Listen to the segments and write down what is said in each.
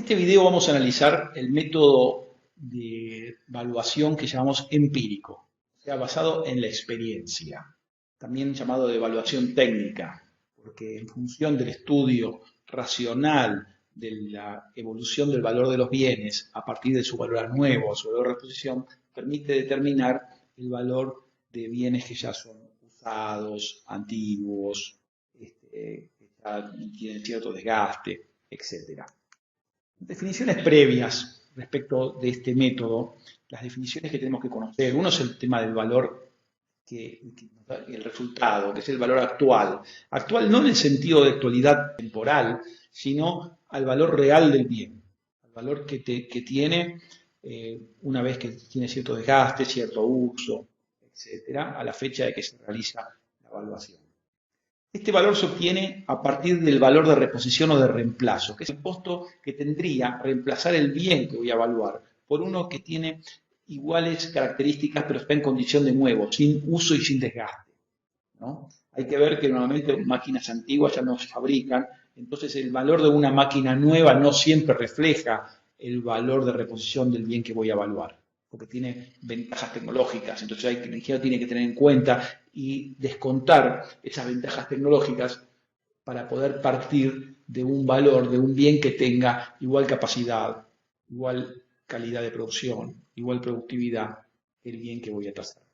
este video vamos a analizar el método de evaluación que llamamos empírico, o sea, basado en la experiencia, también llamado de evaluación técnica, porque en función del estudio racional de la evolución del valor de los bienes a partir de su valor anuevo, su valor de reposición, permite determinar el valor de bienes que ya son usados, antiguos, que ya tienen cierto desgaste, etc. Definiciones previas respecto de este método, las definiciones que tenemos que conocer. Uno es el tema del valor el resultado, que es el valor actual. Actual no en el sentido de actualidad temporal, sino al valor real del bien, al valor que tiene una vez que tiene cierto desgaste, cierto uso, etcétera, a la fecha de que se realiza la evaluación. Este valor se obtiene a partir del valor de reposición o de reemplazo, que es el costo que tendría reemplazar el bien que voy a evaluar por uno que tiene iguales características pero está en condición de nuevo, sin uso y sin desgaste, ¿no? Hay que ver que normalmente máquinas antiguas ya no se fabrican, entonces el valor de una máquina nueva no siempre refleja el valor de reposición del bien que voy a evaluar, porque tiene ventajas tecnológicas, entonces el ingeniero tiene que tener en cuenta y descontar esas ventajas tecnológicas para poder partir de un valor, de un bien que tenga igual capacidad, igual calidad de producción, igual productividad que el bien que voy a tasar.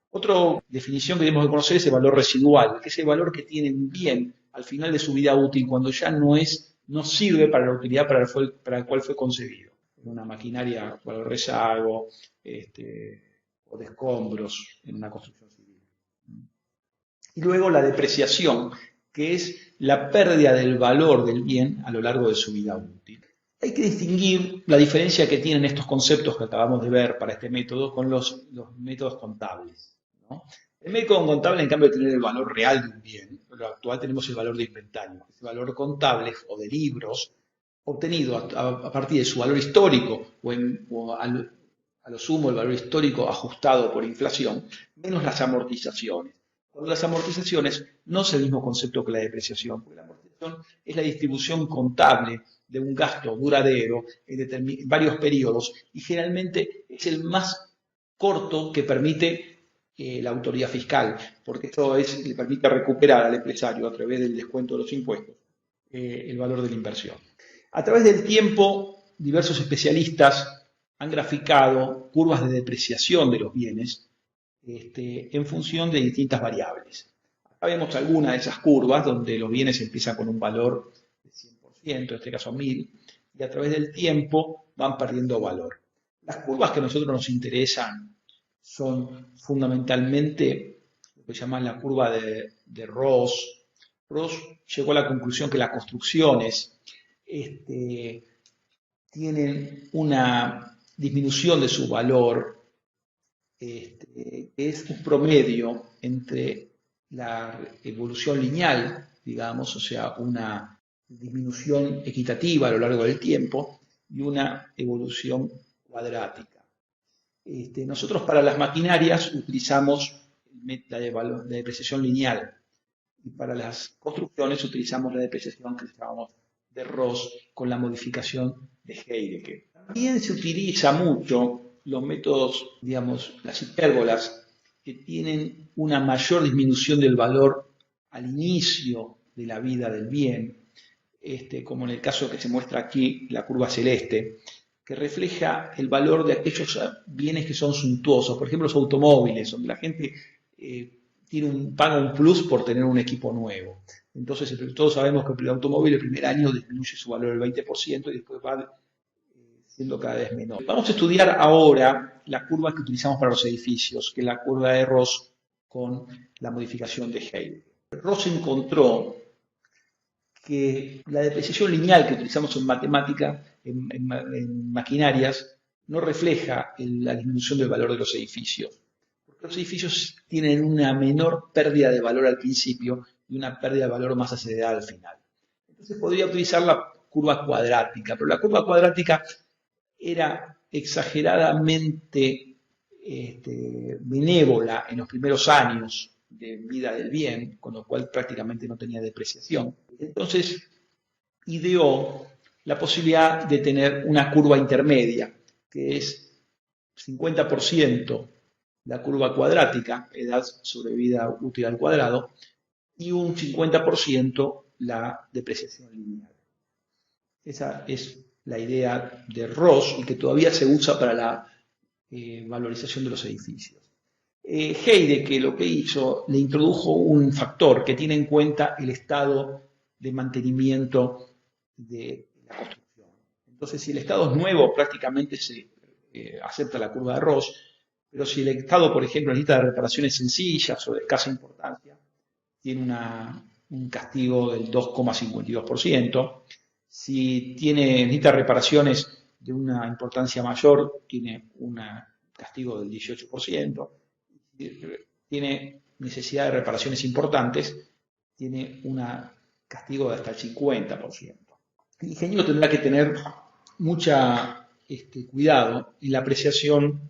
Otra definición que tenemos que conocer es el valor residual, que es el valor que tiene un bien al final de su vida útil, cuando ya no sirve para la utilidad para la cual fue concebido. En una maquinaria valor rezago, o de escombros en una construcción civil. Y luego la depreciación, que es la pérdida del valor del bien a lo largo de su vida útil. Hay que distinguir la diferencia que tienen estos conceptos que acabamos de ver para este método con los métodos contables, ¿no? El método contable, en cambio de tener el valor real de un bien, en lo actual tenemos el valor de inventario. El valor contable o de libros obtenido a partir de su valor histórico o a lo sumo el valor histórico ajustado por inflación, menos las amortizaciones. Cuando las amortizaciones no es el mismo concepto que la depreciación, porque la amortización es la distribución contable de un gasto duradero en varios periodos y generalmente es el más corto que permite la autoridad fiscal, porque esto le permite recuperar al empresario a través del descuento de los impuestos el valor de la inversión. A través del tiempo, diversos especialistas han graficado curvas de depreciación de los bienes en función de distintas variables. Acá vemos algunas de esas curvas donde los bienes empiezan con un valor de 100%, en este caso 1000, y a través del tiempo van perdiendo valor. Las curvas que a nosotros nos interesan son fundamentalmente lo que llaman la curva de Ross. Ross llegó a la conclusión que las construcciones tienen una disminución de su valor, que es un promedio entre la evolución lineal, digamos, o sea, una disminución equitativa a lo largo del tiempo, y una evolución cuadrática. Nosotros para las maquinarias utilizamos la depreciación lineal, y para las construcciones utilizamos la depreciación que llamamos de Ross con la modificación de Heidegger. También se utiliza mucho los métodos, digamos, las hipérbolas, que tienen una mayor disminución del valor al inicio de la vida del bien, como en el caso que se muestra aquí, la curva celeste, que refleja el valor de aquellos bienes que son suntuosos, por ejemplo los automóviles, donde la gente paga un plus por tener un equipo nuevo. Entonces todos sabemos que el automóvil el primer año disminuye su valor el 20% y después va siendo cada vez menor. Vamos a estudiar ahora la curva que utilizamos para los edificios, que es la curva de Ross con la modificación de Heidegger. Ross encontró que la depreciación lineal que utilizamos en matemática, en maquinarias, no refleja la disminución del valor de los edificios. Porque los edificios tienen una menor pérdida de valor al principio y una pérdida de valor más acelerada al final. Entonces podría utilizar la curva cuadrática, pero la curva cuadrática era exageradamente benévola en los primeros años de vida del bien, con lo cual prácticamente no tenía depreciación. Entonces ideó la posibilidad de tener una curva intermedia, que es 50% la curva cuadrática, edad sobre vida útil al cuadrado, y un 50% la depreciación lineal. Esa es la idea de Ross y que todavía se usa para la valorización de los edificios. Heidegger lo que hizo, le introdujo un factor que tiene en cuenta el estado de mantenimiento de la construcción. Entonces, si el estado es nuevo, prácticamente se acepta la curva de Ross, pero si el estado, por ejemplo, necesita reparaciones sencillas o de escasa importancia, tiene un castigo del 2,52%. Si necesita reparaciones de una importancia mayor, tiene un castigo del 18%. Si tiene necesidad de reparaciones importantes, tiene un castigo de hasta el 50%. El ingeniero tendrá que tener mucha cuidado en la apreciación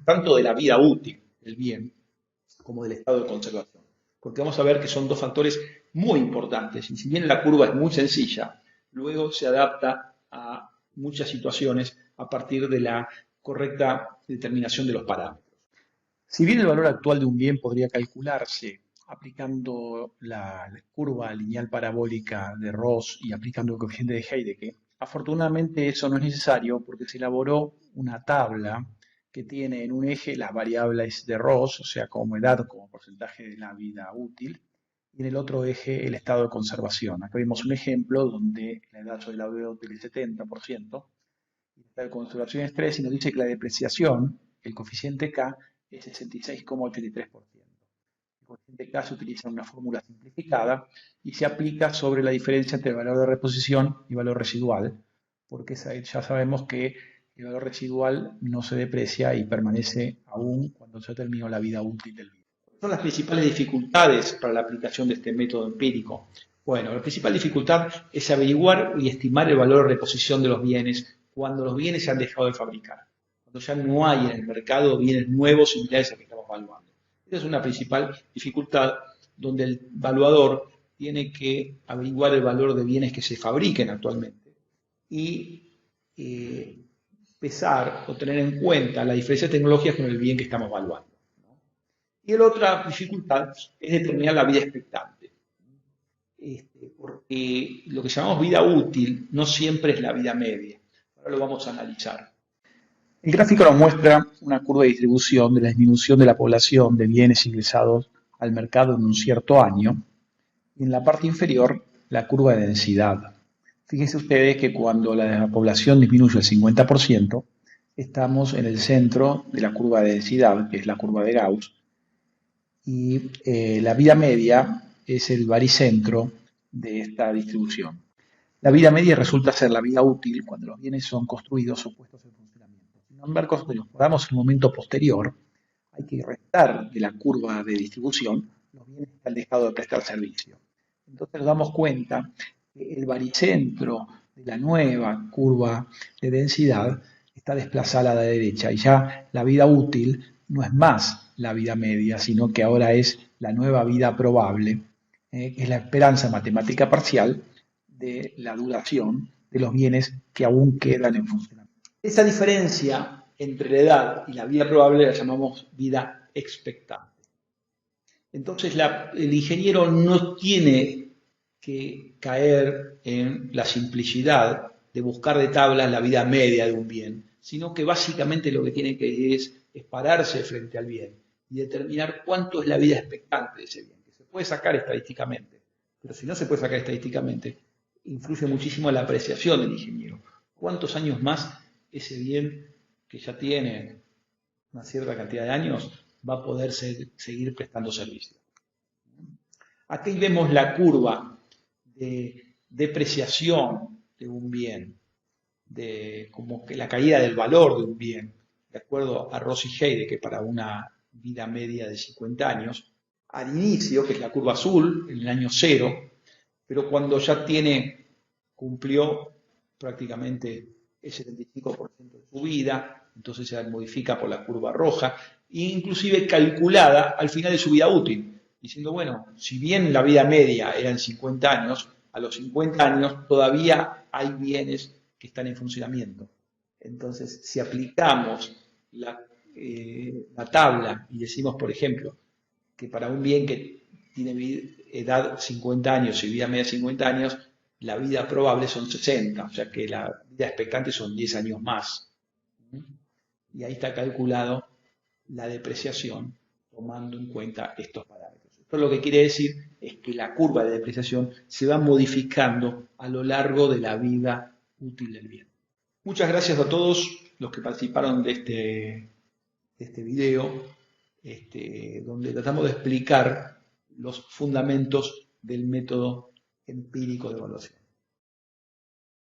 tanto de la vida útil del bien como del estado de conservación, porque vamos a ver que son dos factores muy importantes y si bien la curva es muy sencilla, luego se adapta a muchas situaciones a partir de la correcta determinación de los parámetros. Si bien el valor actual de un bien podría calcularse aplicando la curva lineal parabólica de Ross y aplicando el coeficiente de Heidegger, afortunadamente eso no es necesario porque se elaboró una tabla que tiene en un eje las variables de Ross, o sea, como edad, como porcentaje de la vida útil, y en el otro eje el estado de conservación. Acá vemos un ejemplo donde la edad sobre la vida útil es 70%, y el estado de conservación es 3, y nos dice que la depreciación, el coeficiente K, es 66,83%. El coeficiente K se utiliza en una fórmula simplificada y se aplica sobre la diferencia entre el valor de reposición y valor residual, porque ya sabemos que el valor residual no se deprecia y permanece aún cuando se terminó la vida útil del bien. ¿Cuáles son las principales dificultades para la aplicación de este método empírico? Bueno, la principal dificultad es averiguar y estimar el valor de reposición de los bienes cuando los bienes se han dejado de fabricar, cuando ya no hay en el mercado bienes nuevos similares a los que estamos evaluando. Esa es una principal dificultad donde el evaluador tiene que averiguar el valor de bienes que se fabriquen actualmente y pesar o tener en cuenta la diferencia de tecnologías con el bien que estamos evaluando, ¿no? Y la otra dificultad es determinar la vida expectante, porque lo que llamamos vida útil no siempre es la vida media. Ahora lo vamos a analizar. El gráfico nos muestra una curva de distribución de la disminución de la población de bienes ingresados al mercado en un cierto año, y en la parte inferior la curva de densidad. Fíjense ustedes que cuando la población disminuye el 50%, estamos en el centro de la curva de densidad, que es la curva de Gauss, y la vida media es el baricentro de esta distribución. La vida media resulta ser la vida útil cuando los bienes son construidos o puestos en funcionamiento. Sin embargo, cuando nos podamos en un momento posterior, hay que restar de la curva de distribución los bienes que han dejado de prestar servicio. Entonces nos damos cuenta que el baricentro de la nueva curva de densidad está desplazada a la derecha y ya la vida útil no es más la vida media, sino que ahora es la nueva vida probable, que es la esperanza matemática parcial de la duración de los bienes que aún quedan en funcionamiento. Esa diferencia entre la edad y la vida probable la llamamos vida expectante. Entonces el ingeniero no tiene que caer en la simplicidad de buscar de tablas la vida media de un bien, sino que básicamente lo que tiene que es pararse frente al bien y determinar cuánto es la vida expectante de ese bien, que se puede sacar estadísticamente, pero si no se puede sacar estadísticamente, influye muchísimo en la apreciación del ingeniero. ¿Cuántos años más ese bien que ya tiene una cierta cantidad de años va a poder seguir prestando servicio? Aquí vemos la curva de depreciación de un bien, de como que la caída del valor de un bien, de acuerdo a Ross y Heidegger, que para una vida media de 50 años, al inicio, que es la curva azul, en el año 0, pero cuando ya cumplió prácticamente el 75% de su vida, entonces se modifica por la curva roja, e inclusive calculada al final de su vida útil, diciendo, bueno, si bien la vida media eran 50 años, a los 50 años todavía hay bienes que están en funcionamiento. Entonces, si aplicamos la tabla y decimos, por ejemplo, que para un bien que tiene edad 50 años y vida media 50 años, la vida probable son 60, o sea que la vida expectante son 10 años más. Y ahí está calculado la depreciación tomando en cuenta estos parámetros. Esto lo que quiere decir es que la curva de depreciación se va modificando a lo largo de la vida útil del bien. Muchas gracias a todos los que participaron de este video, donde tratamos de explicar los fundamentos del método empírico de evaluación.